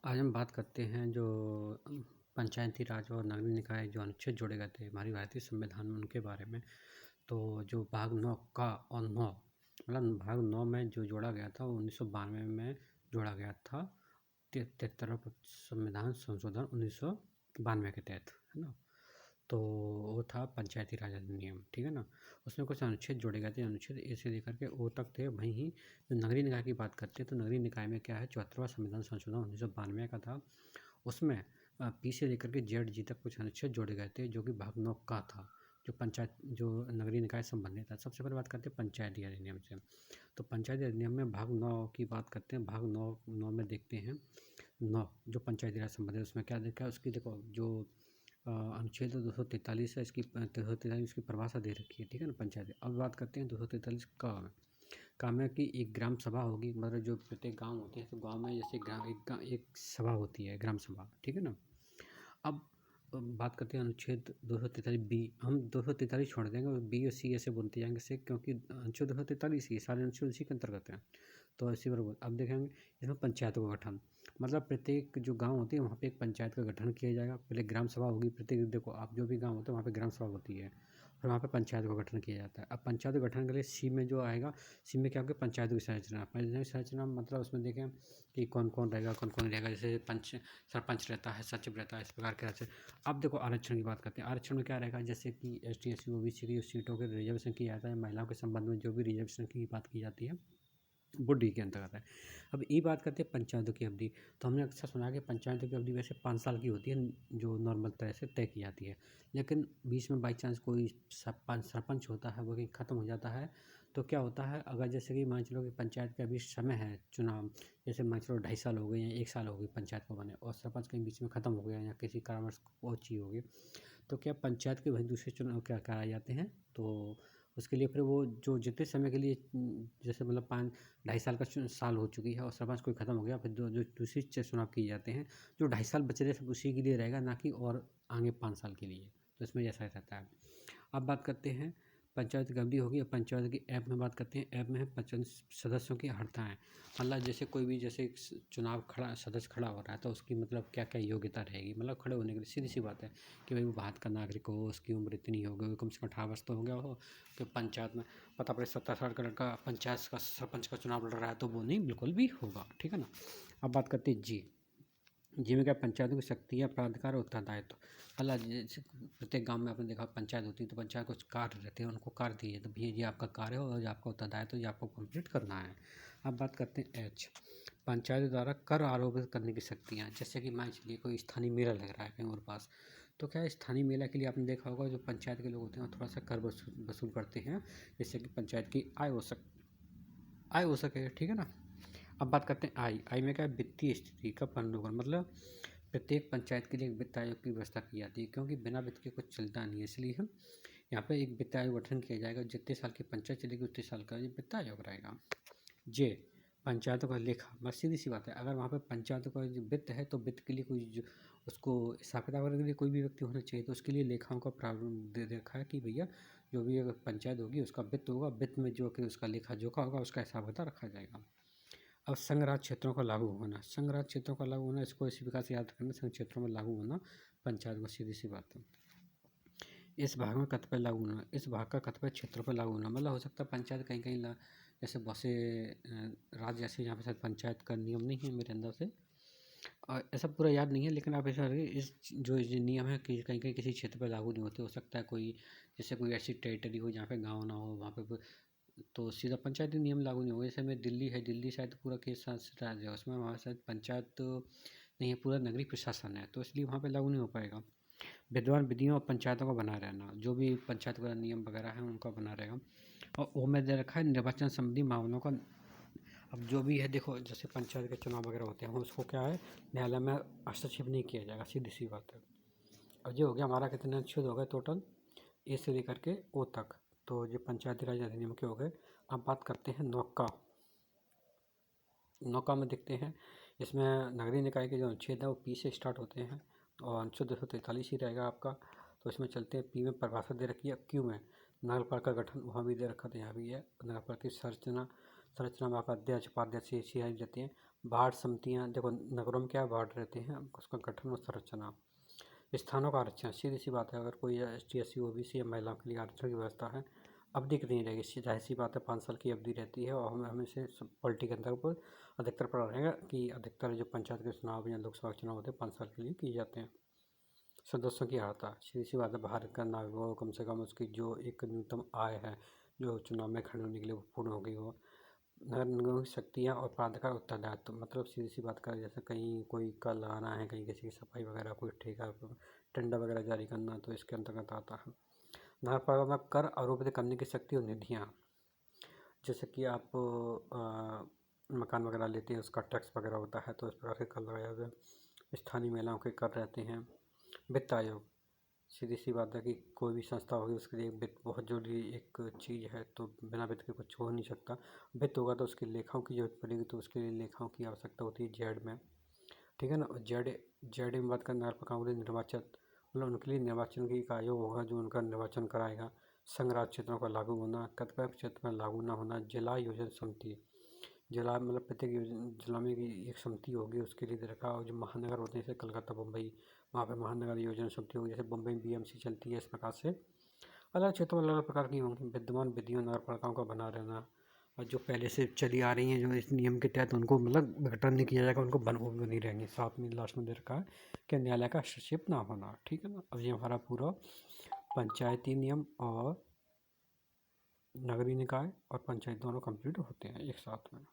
आज हम बात करते हैं जो पंचायती राज और नगरीय निकाय जो अनुच्छेद जोड़े गए थे हमारी भारतीय संविधान में उनके बारे में। तो जो भाग 9 का और 9 मतलब भाग 9 में जो जोड़ा गया था वो 1992 में जोड़ा गया था 73वां संविधान संशोधन 1992 के तहत, है ना। तो वो था पंचायती राज अधिनियम, ठीक है ना। उसमें कुछ अनुच्छेद जोड़े गए थे, अनुच्छेद ए से लेकर के ओ तक थे। वहीं जो नगरीय निकाय की बात करते हैं तो नगरीय निकाय में क्या है, 74वां संविधान संशोधन 1992 का था। उसमें पी से लेकर के जेड जी तक कुछ अनुच्छेद जोड़े गए थे जो कि भाग 9 का था, जो नगरीय निकाय संबंधित था। सबसे पहले बात करते हैं पंचायती अधिनियम से। तो पंचायती अधिनियम में भाग 9 की बात करते हैं। भाग 9 में देखते हैं 9 जो पंचायती राज संबंधित, उसमें क्या देखा है, उसकी देखो जो अनुच्छेद 243 है, इसकी 243 की परिभाषा दे रखी है, ठीक है ना, पंचायत। अब बात करते हैं 243 का काम है कि एक ग्राम सभा होगी, मतलब जो प्रत्येक गांव होते हैं तो गांव में जैसे एक सभा होती है, ग्राम सभा, ठीक है ना। अब बात करते हैं अनुच्छेद 243 बी। हम 243 छोड़ देंगे और बी और सी ऐसे बोलते जाएंगे से, क्योंकि अनुच्छेद 243 ही सारे अनुच्छेद उसी के अंतर्गत हैं। तो इसी पर अब देखेंगे इसमें पंचायतों का गठन, मतलब प्रत्येक जो गांव होती है वहाँ पे एक पंचायत का गठन किया जाएगा। पहले ग्राम सभा होगी, प्रत्येक देखो आप जो भी गांव होते हैं वहाँ पे ग्राम सभा होती है और वहाँ पे पंचायत का गठन किया जाता है। अब पंचायत का गठन के लिए सी में जो आएगा, सी में क्या होगा, पंचायतों की संरचना। पंचायत की संरचना मतलब उसमें देखें कि कौन कौन रहेगा, कौन कौन रहेगा। जैसे सरपंच रहता है, सचिव रहता है, इस प्रकार के रहते हैं। अब देखो आरक्षण की बात करते हैं। आरक्षण में क्या रहेगा, जैसे कि ST SC OBC की सीटों के रिजर्वेशन किया जाता है। महिलाओं के संबंध में जो भी रिजर्वेशन की बात की जाती है वो डी के अंतर्गत है। अब ये बात करते हैं पंचायतों की अवधि। तो हमने अक्सर सुना कि पंचायतों की अवधि वैसे 5 साल की होती है, जो नॉर्मल तरह से तय की जाती है। लेकिन बीच में बाई चांस कोई सरपंच होता है, वो कहीं ख़त्म हो जाता है, तो क्या होता है, अगर जैसे कि मान चलो कि पंचायत का अभी समय है चुनाव, जैसे मान चलो 2.5 साल हो गए या 1 साल हो गई पंचायत को बने, और सरपंच कहीं बीच में ख़त्म हो गया या किसी कारणवश और चीज़ हो गई, तो क्या पंचायत के वही दूसरे चुनाव क्या कराए जाते हैं। तो उसके लिए फिर वो जो जितने समय के लिए जैसे मतलब 2.5 साल का साल हो चुकी है और सरपंच कोई ख़त्म हो गया, फिर जो दूसरी चुनाव किए जाते हैं, जो 2.5 साल बचे रहे सब उसी के लिए रहेगा, ना कि और आगे 5 साल के लिए। तो इसमें ऐसा रहता है। अब बात करते हैं पंचायत की अवधि होगी। और पंचायत की ऐप में बात करते हैं। ऐप में है पंचायत सदस्यों की अर्हताएँ, मतलब जैसे कोई भी जैसे एक चुनाव खड़ा सदस्य खड़ा हो रहा है तो उसकी मतलब क्या क्या योग्यता रहेगी, मतलब खड़े होने के लिए सीधी सी बात है कि भाई वो भारत का नागरिक हो, उसकी उम्र इतनी हो गई, कम से कम 18 वर्ष तो हो गया हो, कि पंचायत में पता पड़े 70-60 का लड़का पंचायत का सरपंच का चुनाव लड़ रहा है, तो वो नहीं बिल्कुल भी होगा, ठीक है ना। अब बात करते हैं जी में क्या, पंचायतों की शक्तियाँ, प्राधिकार और उत्तरदायित्व। मतलब जैसे प्रत्येक गांव में आपने देखा पंचायत होती है, तो पंचायत कुछ कार्य रहते हैं, उनको कार्य दिए तो भैया ये आपका कार्य हो और ये आपका उत्तरदायित्व, ये आपको कंप्लीट करना है। अब बात करते हैं एच, पंचायत द्वारा कर आरोपित करने की शक्तियाँ। जैसे कि मान चलिए कोई स्थानीय मेला लग रहा है कहीं और पास, तो क्या स्थानीय मेला के लिए आपने देखा होगा जो पंचायत के लोग होते हैं थोड़ा सा कर वसूल करते हैं, जिससे कि पंचायत की आय हो सके, ठीक है ना। अब बात करते हैं आई में क्या है, वित्तीय स्थिति का अवलोकन, मतलब प्रत्येक पंचायत के लिए एक वित्त आयोग की व्यवस्था की जाती है, क्योंकि बिना वित्त के कुछ चलता नहीं है। इसलिए हम यहाँ पे एक वित्त आयोग गठन किया जाएगा। जितने साल की पंचायत चलेगी उतने साल का ये वित्त आयोग रहेगा। जे पंचायतों का लेखा, बस सीधी सी बात है, अगर वहाँ पे पंचायतों का जो वित्त है तो वित्त के लिए कोई जो उसको हिसाब किताब करने के लिए कोई भी व्यक्ति होना चाहिए, तो उसके लिए लेखाओं का प्रावधान दे रखा है कि भैया जो भी अगर पंचायत होगी उसका वित्त होगा, वित्त में जो कि उसका लेखा जोखा होगा उसका हिसाब किताब रखा जाएगा। अब संघ राज्य क्षेत्रों का लागू होना, संघ राज्य क्षेत्रों का लागू होना, इसको इसी प्रकार से याद रखना, संघ क्षेत्रों में लागू होना पंचायत को, सीधी सी बात है। इस भाग में कतिपय लागू होना, इस भाग का कतिपय क्षेत्रों पर लागू होना, मतलब हो सकता है पंचायत कहीं कहीं जैसे बहुत से राज्य ऐसे जहाँ पे शायद पंचायत का नियम नहीं है मेरे अंदर से, और ऐसा पूरा याद नहीं है, लेकिन आप ऐसा इस जो नियम है कि कहीं कहीं किसी क्षेत्र पर लागू नहीं होते। हो सकता है कोई जैसे कोई ऐसी टेरिटरी हो जहाँ पे गाँव ना हो, वहाँ पे तो सीधा पंचायती नियम लागू नहीं होगा। जैसे में दिल्ली है, दिल्ली शायद पूरा केस शासित राज्य है, उसमें वहाँ शायद पंचायत तो नहीं है, पूरा नगरीय प्रशासन है, तो इसलिए वहाँ पे लागू नहीं हो पाएगा। विद्यमान विधियों और पंचायतों का बना रहना, जो भी पंचायत का नियम वगैरह है उनका बना रहेगा। और वो में दे रखा है निर्वाचन संबंधी मामलों का। अब जो भी है देखो, जैसे पंचायत के चुनाव वगैरह होते हैं उसको क्या है, न्यायालय में हस्तक्षेप नहीं किया जाएगा, सीधी सी बात है। अब ये हो गया हमारा, कितने अनुच्छेद हो गए टोटल, ए से लेकर के ओ तक, तो ये पंचायती राज अधिनियम के हो गए। अब बात करते हैं नौका में देखते हैं, इसमें नगरीय निकाय के जो अनुच्छेद है वो पी से स्टार्ट होते हैं और अनुच्छेद 243 ही रहेगा आपका। तो इसमें चलते हैं, पी में परिभाषा दे रखी है। क्यू में नगरपालिका का गठन वहाँ भी दे रखा था, यहाँ भी है। नगरपालिका की संरचना में आपका अध्यक्ष उपाध्यक्ष ये चीज़ें जाती हैं। वार्ड समितियाँ, देखो नगरों में क्या वार्ड रहते हैं, उसका गठन और संरचना। स्थानों का आरक्षण, सीधी सी बात है, अगर कोई ST SC OBC या महिलाओं के लिए आरक्षण की व्यवस्था है, अवधि कितनी रहेगी, जाहिर सी बात है 5 साल की अवधि रहती है। और हमें से पॉलिटी के अंदर पर अधिकतर पड़ा रहेगा कि अधिकतर जो पंचायत के चुनाव या लोकसभा के चुनाव होते हैं 5 साल के लिए किए जाते हैं। सदस्यों की अर्हता, सीधी सी बात है, भारत का नागरिक हो, कम से कम उसकी जो एक न्यूनतम आय है जो चुनाव में खड़े होने के लिए वो पूर्ण हो गई हो। नगर निगमों की शक्तियाँ और प्राधिकार उत्तरदायित्व, मतलब सीधी सी बात करें, जैसे कहीं कोई कर लगाना है, कहीं किसी की सफाई वगैरह, कोई ठेका टेंडर वगैरह जारी करना, तो इसके अंतर्गत आता है। नगरपालिका में कर आरोपित करने की शक्ति और निधियाँ, जैसे कि आप मकान वगैरह लेते हैं, उसका टैक्स वगैरह होता है, तो इस प्रकार के कर लगाया जाए। स्थानीय महिलाओं के कर रहते हैं। वित्त आयोग, सीधी सी बात है कि कोई भी संस्था होगी उसके लिए वित्त बहुत जरूरी एक चीज़ है, तो बिना वित्त के कुछ हो नहीं सकता। वित्त होगा तो उसकी लेखाओं की जरूरत पड़ेगी, तो उसके लिए लेखाओं की आवश्यकता होती है जेड में, ठीक है ना। जेड जेड में बात करें, नगरपालिकाओं के लिए निर्वाचन, मतलब उनके लिए निर्वाचन की एक आयोग होगा जो उनका निर्वाचन कराएगा। संघ राज्य क्षेत्रों का लागू होना, कर्तव्य क्षेत्र में लागू ना होना। जिला योजना समिति, जिला मतलब प्रत्येक जिला में एक समिति होगी उसके लिए दे रखा। और जो महानगर होते हैं जैसे कलकत्ता मुंबई, वहाँ पे महानगर योजना समिति होगी। जैसे मुंबई में BMC चलती है, इस प्रकार से अलग क्षेत्रों में अलग अलग प्रकार की होंगी। विद्यमान विधियों नगर पालिकाओं का बना रहना, और जो पहले से चली आ रही हैं जो इस नियम के तहत, उनको मतलब विघटन नहीं किया जाएगा, उनको वो भी बनी रहेंगी। साथ में लास्ट में दे रखा है कि न्यायालय का हस्तक्षेप ना होना, ठीक है ना। अब ये हमारा पूरा पंचायती नियम और नगरीय निकाय और पंचायत दोनों कंप्लीट होते हैं एक साथ में।